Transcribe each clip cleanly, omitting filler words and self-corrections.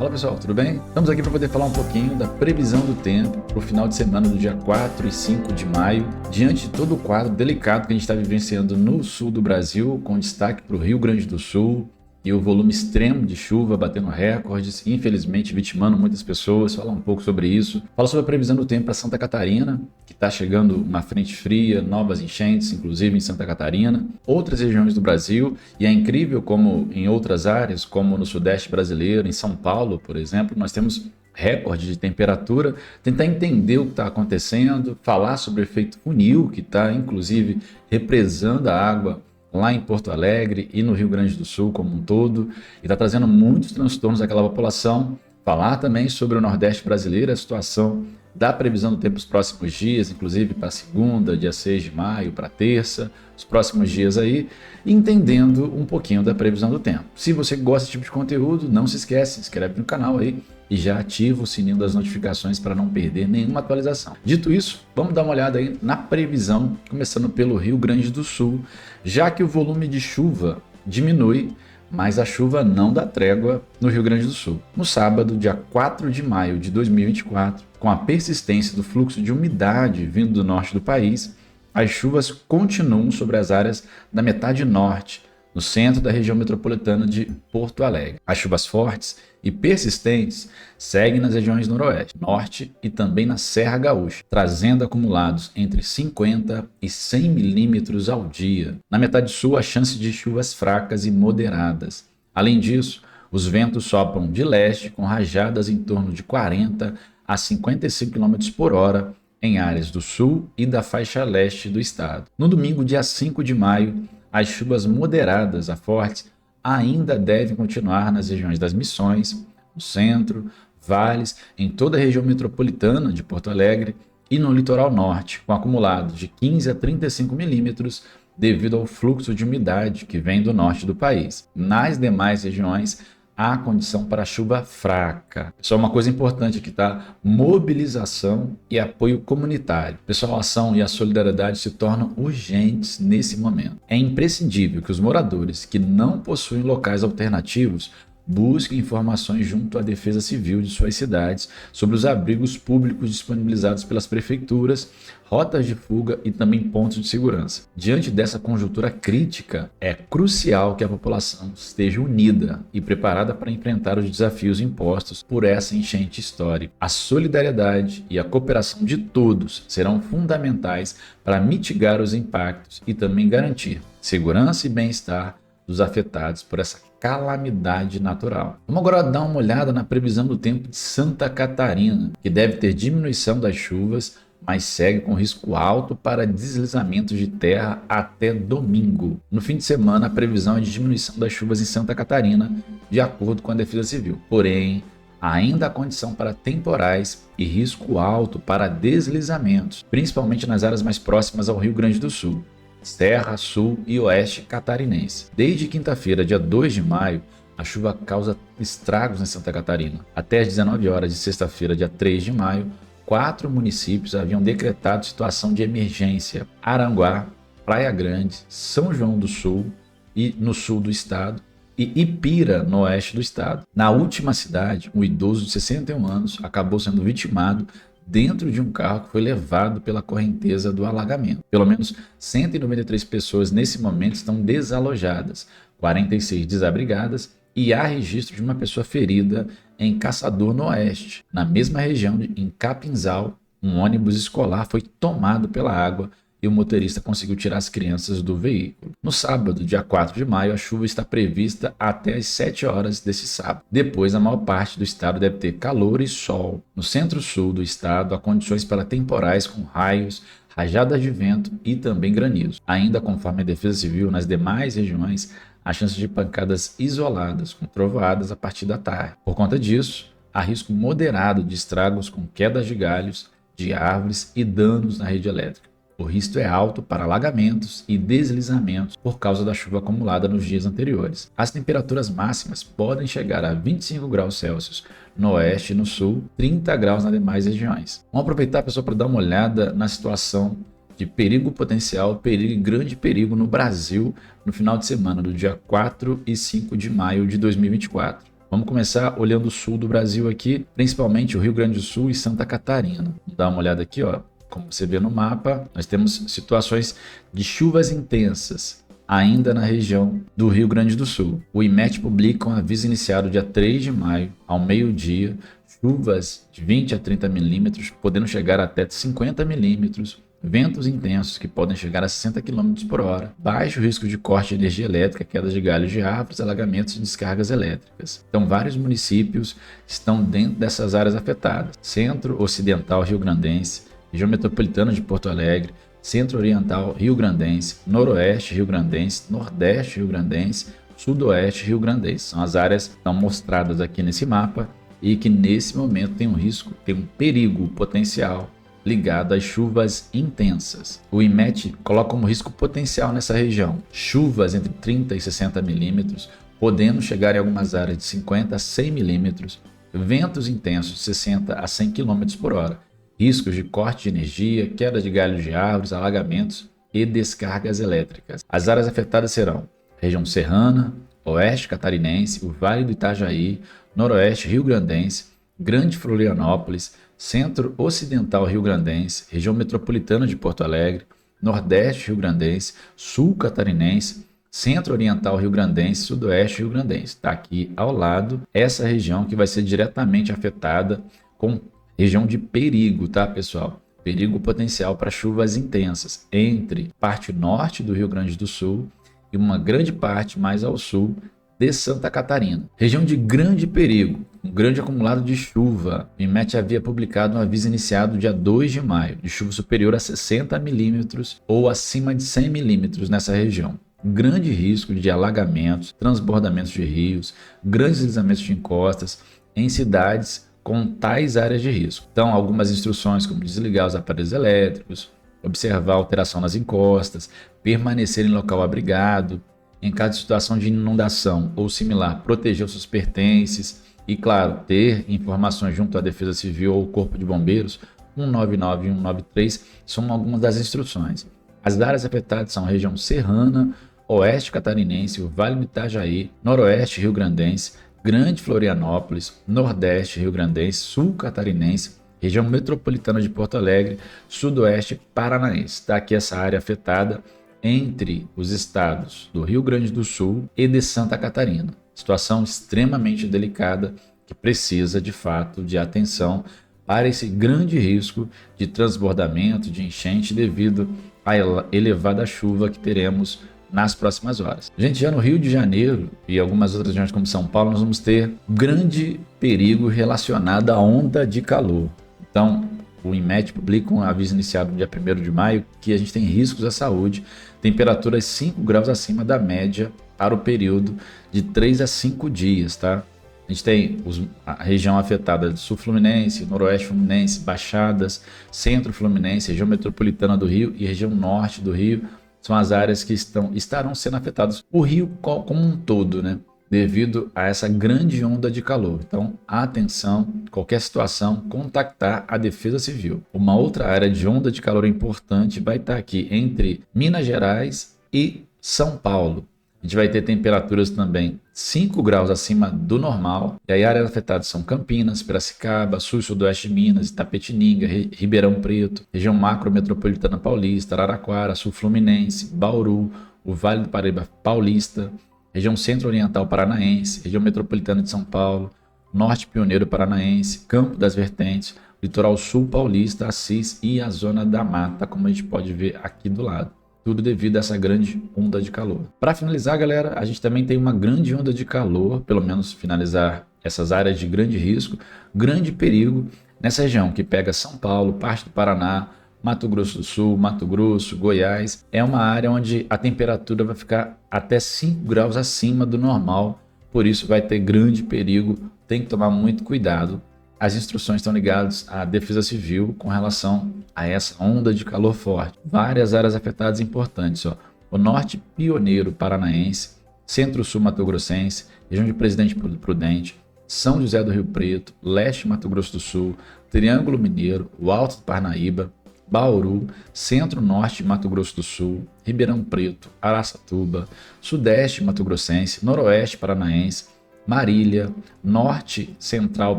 Fala pessoal, tudo bem? Estamos aqui para poder falar um pouquinho da previsão do tempo para o final de semana do dia 4 e 5 de maio, diante de todo o quadro delicado que a gente está vivenciando no sul do Brasil, com destaque para o Rio Grande do Sul e o volume extremo de chuva batendo recordes, infelizmente vitimando muitas pessoas. Fala um pouco sobre isso. Fala sobre a previsão do tempo para Santa Catarina, que está chegando uma frente fria, novas enchentes, inclusive em Santa Catarina, outras regiões do Brasil, e é incrível como em outras áreas, como no Sudeste brasileiro, em São Paulo, por exemplo, nós temos recorde de temperatura. Tentar entender o que está acontecendo, falar sobre o efeito funil, que está inclusive represando a água lá em Porto Alegre e no Rio Grande do Sul como um todo, e está trazendo muitos transtornos àquela população. Falar também sobre o Nordeste brasileiro, a situação da previsão do tempo para os próximos dias, inclusive para segunda, dia 6 de maio, para terça, os próximos dias aí, entendendo um pouquinho da previsão do tempo. Se você gosta desse tipo de conteúdo, não se esquece, se inscreve no canal aí e já ativa o sininho das notificações para não perder nenhuma atualização. Dito isso, vamos dar uma olhada aí na previsão, começando pelo Rio Grande do Sul, já que o volume de chuva diminui, mas a chuva não dá trégua no Rio Grande do Sul. No sábado, dia 4 de maio de 2024, com a persistência do fluxo de umidade vindo do norte do país, as chuvas continuam sobre as áreas da metade norte, no centro da região metropolitana de Porto Alegre. As chuvas fortes e persistentes seguem nas regiões noroeste, norte e também na Serra Gaúcha, trazendo acumulados entre 50 e 100 milímetros ao dia. Na metade sul, a chance de chuvas fracas e moderadas. Além disso, os ventos sopram de leste com rajadas em torno de 40 a 55 km por hora em áreas do sul e da faixa leste do estado. No domingo, dia 5 de maio, as chuvas moderadas a fortes ainda devem continuar nas regiões das Missões, no centro, vales, em toda a região metropolitana de Porto Alegre e no litoral norte, com acumulados de 15 a 35 milímetros devido ao fluxo de umidade que vem do norte do país. Nas demais regiões, há condição para chuva fraca. Só uma coisa importante aqui, tá? Mobilização e apoio comunitário. Pessoal, a ação e a solidariedade se tornam urgentes nesse momento. É imprescindível que os moradores que não possuem locais alternativos busquem informações junto à Defesa Civil de suas cidades sobre os abrigos públicos disponibilizados pelas prefeituras, rotas de fuga e também pontos de segurança. Diante dessa conjuntura crítica, é crucial que a população esteja unida e preparada para enfrentar os desafios impostos por essa enchente histórica. A solidariedade e a cooperação de todos serão fundamentais para mitigar os impactos e também garantir segurança e bem-estar dos afetados por essa calamidade natural. Vamos agora dar uma olhada na previsão do tempo de Santa Catarina, que deve ter diminuição das chuvas, mas segue com risco alto para deslizamentos de terra até domingo. No fim de semana, a previsão é de diminuição das chuvas em Santa Catarina, de acordo com a Defesa Civil. Porém, ainda há condição para temporais e risco alto para deslizamentos, principalmente nas áreas mais próximas ao Rio Grande do Sul, Serra, Sul e Oeste catarinense. Desde quinta-feira, dia 2 de maio, a chuva causa estragos em Santa Catarina. Até às 19 horas de sexta-feira, dia 3 de maio, 4 municípios haviam decretado situação de emergência: Aranguá, Praia Grande, São João do Sul e no sul do estado, e Ipira, no oeste do estado. Na última cidade, um idoso de 61 anos acabou sendo vitimado dentro de um carro que foi levado pela correnteza do alagamento. Pelo menos 193 pessoas nesse momento estão desalojadas, 46 desabrigadas, e há registro de uma pessoa ferida em Caçador, no oeste. Na mesma região, em Capinzal, um ônibus escolar foi tomado pela água e o motorista conseguiu tirar as crianças do veículo. No sábado, dia 4 de maio, a chuva está prevista até às 7 horas desse sábado. Depois, a maior parte do estado deve ter calor e sol. No centro-sul do estado, há condições para temporais com raios, rajadas de vento e também granizo. Ainda conforme a Defesa Civil, nas demais regiões, há chance de pancadas isoladas com trovoadas a partir da tarde. Por conta disso, há risco moderado de estragos com quedas de galhos de árvores e danos na rede elétrica. O risco é alto para alagamentos e deslizamentos por causa da chuva acumulada nos dias anteriores. As temperaturas máximas podem chegar a 25 graus Celsius no oeste e no sul, 30 graus nas demais regiões. Vamos aproveitar, pessoal, para dar uma olhada na situação de perigo potencial, perigo e grande perigo no Brasil no final de semana do dia 4 e 5 de maio de 2024. Vamos começar olhando o sul do Brasil aqui, principalmente o Rio Grande do Sul e Santa Catarina. Vamos dar uma olhada aqui, ó. Como você vê no mapa, nós temos situações de chuvas intensas ainda na região do Rio Grande do Sul. O IMET publica um aviso iniciado dia 3 de maio, ao meio-dia, chuvas de 20 a 30 milímetros, podendo chegar até 50 milímetros, ventos intensos que podem chegar a 60 km por hora, baixo risco de corte de energia elétrica, quedas de galhos de árvores, alagamentos e descargas elétricas. Então, vários municípios estão dentro dessas áreas afetadas. Centro-Ocidental Rio-Grandense, região metropolitana de Porto Alegre, Centro-Oriental Rio-Grandense, Noroeste Rio-Grandense, Nordeste Rio-Grandense, Sudoeste Rio-Grandense. São as áreas que estão mostradas aqui nesse mapa e que nesse momento tem um risco, tem um perigo potencial ligado às chuvas intensas. O IMET coloca como risco potencial nessa região chuvas entre 30 e 60 milímetros, podendo chegar em algumas áreas de 50 a 100 milímetros, ventos intensos de 60 a 100 km por hora, riscos de corte de energia, queda de galhos de árvores, alagamentos e descargas elétricas. As áreas afetadas serão região serrana, oeste catarinense, o Vale do Itajaí, noroeste rio-grandense, Grande Florianópolis, Centro-Ocidental Rio-Grandense, região metropolitana de Porto Alegre, Nordeste Rio-Grandense, Sul Catarinense, Centro-Oriental Rio-Grandense, Sudoeste Rio-Grandense. Está aqui ao lado essa região que vai ser diretamente afetada com região de perigo, tá, pessoal? Perigo potencial para chuvas intensas entre parte norte do Rio Grande do Sul e uma grande parte mais ao sul de Santa Catarina. Região de grande perigo, um grande acumulado de chuva. O IMET havia publicado um aviso iniciado dia 2 de maio, de chuva superior a 60 milímetros ou acima de 100 milímetros nessa região. Grande risco de alagamentos, transbordamentos de rios, grandes deslizamentos de encostas em cidades com tais áreas de risco. Então, algumas instruções como desligar os aparelhos elétricos, observar alteração nas encostas, permanecer em local abrigado, em caso de situação de inundação ou similar, proteger os seus pertences e, claro, ter informações junto à Defesa Civil ou Corpo de Bombeiros, 199 e 193 são algumas das instruções. As áreas afetadas são a região serrana, oeste catarinense, o Vale do Itajaí, noroeste rio-grandense, Grande Florianópolis, Nordeste Rio-Grandense, Sul Catarinense, região metropolitana de Porto Alegre, Sudoeste Paranaense. Está aqui essa área afetada entre os estados do Rio Grande do Sul e de Santa Catarina. Situação extremamente delicada que precisa, de fato, de atenção para esse grande risco de transbordamento, de enchente devido à elevada chuva que teremos nas próximas horas. Gente, já no Rio de Janeiro e algumas outras regiões como São Paulo, nós vamos ter grande perigo relacionado à onda de calor. Então, o IMET publica um aviso iniciado no dia 1º de maio que a gente tem riscos à saúde, temperaturas 5 graus acima da média para o período de 3 a 5 dias, tá? A gente tem a região afetada do Sul Fluminense, Noroeste Fluminense, Baixadas, Centro Fluminense, região metropolitana do Rio e região norte do Rio. São as áreas que estarão sendo afetadas. O Rio como um todo, né? Devido a essa grande onda de calor. Então, atenção, qualquer situação, contactar a Defesa Civil. Uma outra área de onda de calor importante vai estar aqui entre Minas Gerais e São Paulo. A gente vai ter temperaturas também 5 graus acima do normal. E aí áreas afetadas são Campinas, Piracicaba, sul e sudoeste de Minas, Itapetininga, Ribeirão Preto, região macro-metropolitana paulista, Araraquara, sul fluminense, Bauru, o Vale do Paraíba paulista, região centro-oriental paranaense, região metropolitana de São Paulo, norte pioneiro paranaense, Campo das Vertentes, litoral sul paulista, Assis e a zona da mata, como a gente pode ver aqui do lado. Tudo devido a essa grande onda de calor. Para finalizar, galera, a gente também tem uma grande onda de calor, pelo menos finalizar essas áreas de grande risco, grande perigo nessa região que pega São Paulo, parte do Paraná, Mato Grosso do Sul, Mato Grosso, Goiás. É uma área onde a temperatura vai ficar até 5 graus acima do normal, por isso vai ter grande perigo, tem que tomar muito cuidado. As instruções estão ligadas à Defesa Civil com relação a essa onda de calor forte. Várias áreas afetadas importantes, ó. O norte pioneiro paranaense, centro-sul mato-grossense, região de Presidente Prudente, São José do Rio Preto, leste Mato Grosso do Sul, Triângulo Mineiro, o Alto do Parnaíba, Bauru, centro-norte Mato Grosso do Sul, Ribeirão Preto, Araçatuba, sudeste mato-grossense, noroeste paranaense, Marília, norte central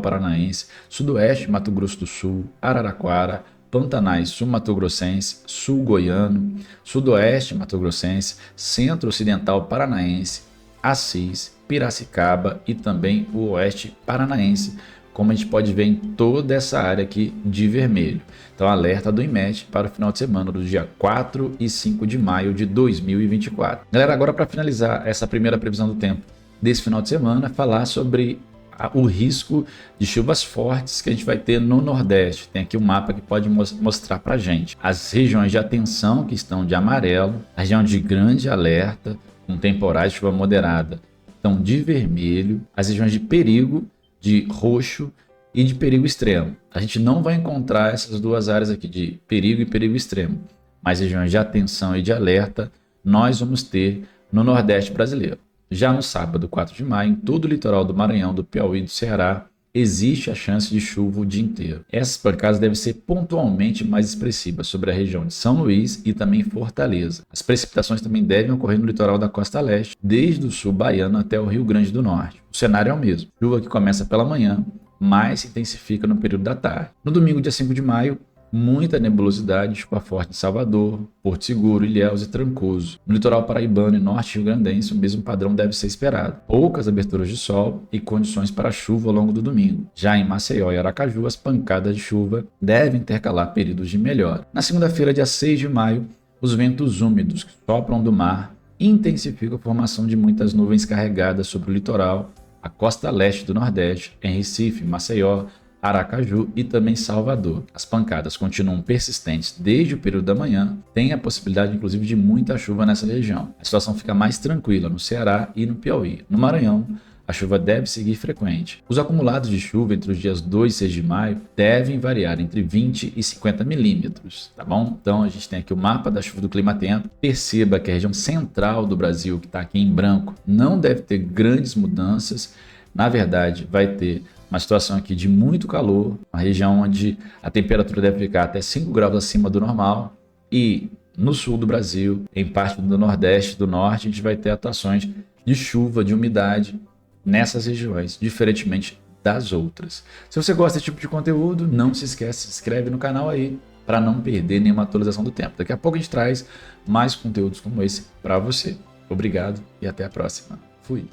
paranaense, sudoeste Mato Grosso do Sul, Araraquara, Pantanais sul mato-grossense, sul goiano, sudoeste mato-grossense, centro-ocidental paranaense, Assis, Piracicaba e também o oeste paranaense, como a gente pode ver em toda essa área aqui de vermelho. Então, alerta do IMET para o final de semana do dia 4 e 5 de maio de 2024. Galera, agora para finalizar essa primeira previsão do tempo desse final de semana, falar sobre o risco de chuvas fortes que a gente vai ter no Nordeste. Tem aqui um mapa que pode mostrar para a gente as regiões de atenção que estão de amarelo, a região de grande alerta, com temporais de chuva moderada, estão de vermelho, as regiões de perigo de roxo e de perigo extremo. A gente não vai encontrar essas duas áreas aqui de perigo e perigo extremo, mas regiões de atenção e de alerta nós vamos ter no Nordeste brasileiro. Já no sábado, 4 de maio, em todo o litoral do Maranhão, do Piauí e do Ceará, existe a chance de chuva o dia inteiro. Essas pancadas devem ser pontualmente mais expressivas sobre a região de São Luís e também Fortaleza. As precipitações também devem ocorrer no litoral da costa leste, desde o sul baiano até o Rio Grande do Norte. O cenário é o mesmo. Chuva que começa pela manhã, mas se intensifica no período da tarde. No domingo, dia 5 de maio, muita nebulosidade, chuva forte em Salvador, Porto Seguro, Ilhéus e Trancoso. No litoral paraibano e norte rio-grandense, o mesmo padrão deve ser esperado. Poucas aberturas de sol e condições para chuva ao longo do domingo. Já em Maceió e Aracaju, as pancadas de chuva devem intercalar períodos de melhora. Na segunda-feira, dia 6 de maio, os ventos úmidos que sopram do mar intensificam a formação de muitas nuvens carregadas sobre o litoral, a costa leste do Nordeste, em Recife, Maceió, Aracaju e também Salvador. As pancadas continuam persistentes desde o período da manhã, tem a possibilidade inclusive de muita chuva nessa região. A situação fica mais tranquila no Ceará e no Piauí. No Maranhão, a chuva deve seguir frequente. Os acumulados de chuva entre os dias 2 e 6 de maio devem variar entre 20 e 50 milímetros, tá bom? Então a gente tem aqui o mapa da chuva do Clima Tempo. Perceba que a região central do Brasil, que está aqui em branco, não deve ter grandes mudanças. Na verdade, vai ter uma situação aqui de muito calor, uma região onde a temperatura deve ficar até 5 graus acima do normal, e no sul do Brasil, em parte do Nordeste e do Norte, a gente vai ter atuações de chuva, de umidade nessas regiões, diferentemente das outras. Se você gosta desse tipo de conteúdo, não se esquece, se inscreve no canal aí para não perder nenhuma atualização do tempo. Daqui a pouco a gente traz mais conteúdos como esse para você. Obrigado e até a próxima. Fui!